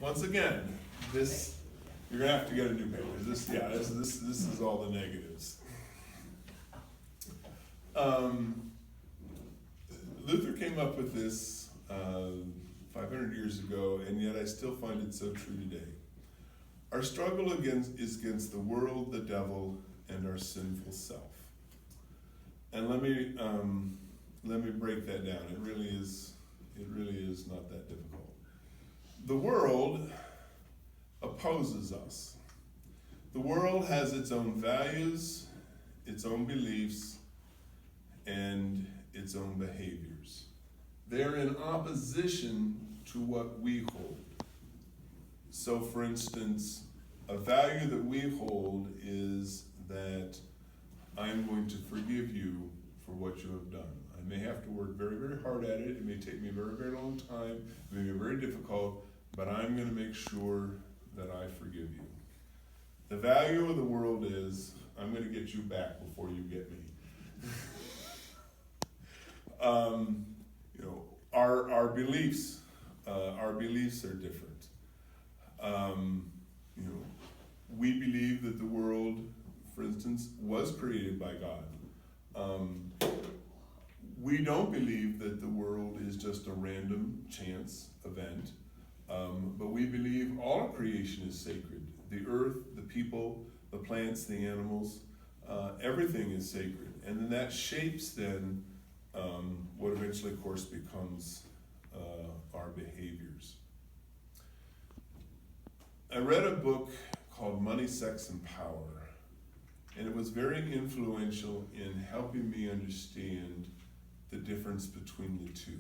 once again, this, you're gonna have to get a new paper. This is all the negatives. Luther came up with this 500 years ago, and yet I still find it so true today. Our struggle is against the world, the devil, and our sinful self. And let me break that down. It really is not that difficult. The world opposes us. The world has its own values, its own beliefs, and its own behaviors. They're in opposition to what we hold. So, for instance, a value that we hold is that I'm going to forgive you for what you have done. I may have to work very, very hard at it. It may take me a very, very long time. It may be very difficult, but I'm going to make sure that I forgive you. The value of the world is I'm going to get you back before you get me. Our beliefs are different. We believe that the world, for instance, was created by God. We don't believe that the world is just a random chance event, but we believe all creation is sacred. The earth, the people, the plants, the animals, everything is sacred. And then that shapes then what eventually, of course, becomes our behaviors. I read a book called Money, Sex, and Power, and it was very influential in helping me understand the difference between the two.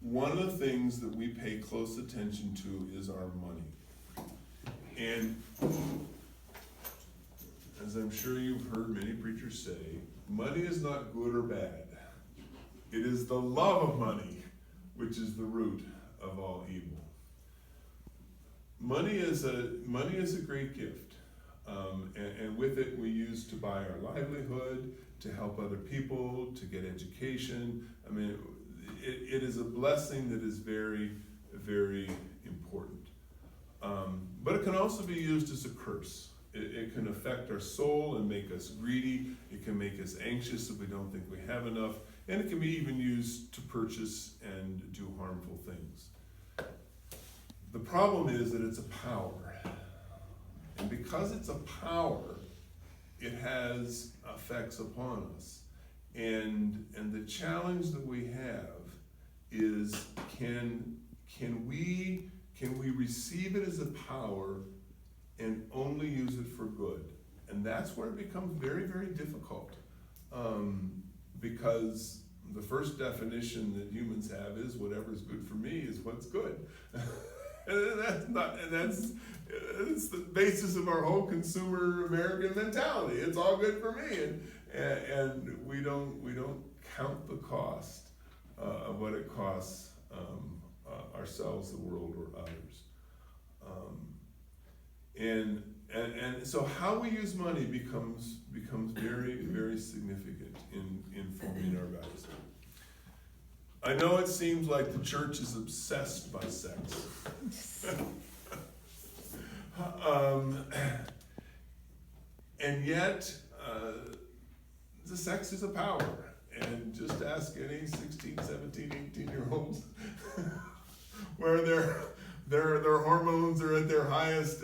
One of the things that we pay close attention to is our money. And as I'm sure you've heard many preachers say, money is not good or bad. It is the love of money which is the root of all evil. Money is a great gift, and with it we use to buy our livelihood, to help other people, to get education. I mean, it is a blessing that is very, very important. But it can also be used as a curse. It can affect our soul and make us greedy. It can make us anxious if we don't think we have enough. And it can be even used to purchase and do harmful things. The problem is that it's a power. And because it's a power, it has effects upon us. And the challenge that we have is can we receive it as a power and only use it for good? And that's where it becomes very, very difficult. Because the first definition that humans have is whatever's good for me is what's good. It's the basis of our whole consumer American mentality. It's all good for me, and we don't count the cost of what it costs ourselves, the world, or others. And so how we use money becomes very, very significant in forming our values. I know it seems like the church is obsessed by sex. And yet, the sex is a power. And just ask any 16, 17, 18-year-olds where their hormones are at their highest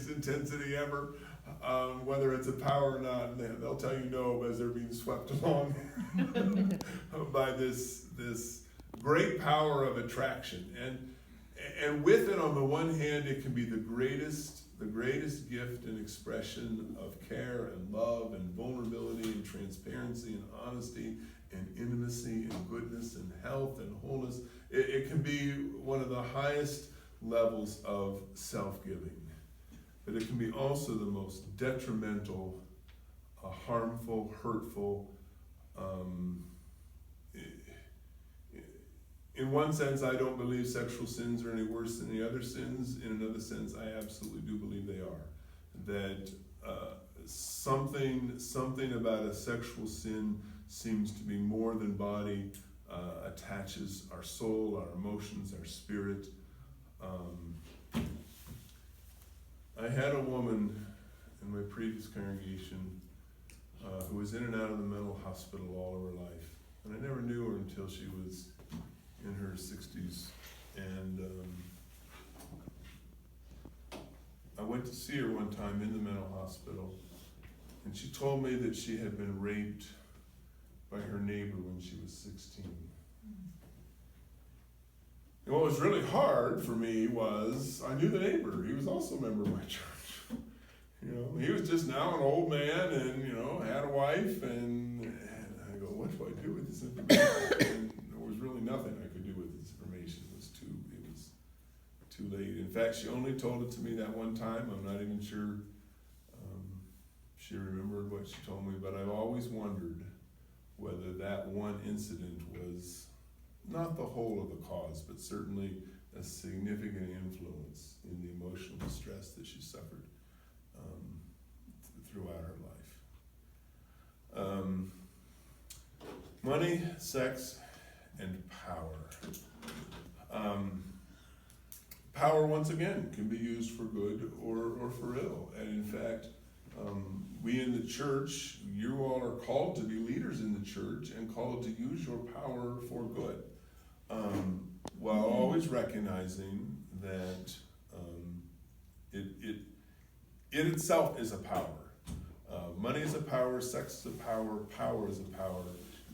intensity ever, whether it's a power or not. They'll tell you no, as they're being swept along by this great power of attraction. And with it, on the one hand, it can be the greatest gift and expression of care and love and vulnerability and transparency and honesty and intimacy and goodness and health and wholeness. It can be one of the highest levels of self-giving. But it can be also the most detrimental, harmful, hurtful. In one sense, I don't believe sexual sins are any worse than the other sins. In another sense, I absolutely do believe they are. That something about a sexual sin seems to be more than body, attaches our soul, our emotions, our spirit. I had a woman in my previous congregation who was in and out of the mental hospital all of her life. And I never knew her until she was in her 60s. And I went to see her one time in the mental hospital, and she told me that she had been raped by her neighbor when she was 16. And what was really hard for me was I knew the neighbor. He was also a member of my church. You know, he was just now an old man and, you know, had a wife, and I go, what do I do with this information? And there was really nothing I could do with this information. It was too late. In fact, she only told it to me that one time. I'm not even sure she remembered what she told me, but I've always wondered whether that one incident was not the whole of the cause, but certainly a significant influence in the emotional distress that she suffered throughout her life. Money, sex, and power. Power, once again, can be used for good or for ill. And in fact, we in the church, you all are called to be leaders in the church and called to use your power for good. While always recognizing that it itself is a power. Money is a power, sex is a power, power is a power,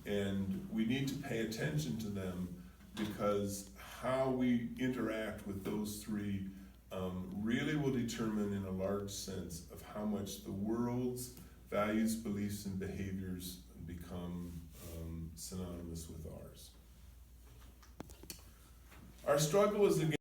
and we need to pay attention to them, because how we interact with those three really will determine in a large sense of how much the world's values, beliefs, and behaviors become synonymous with ours. Our struggle is against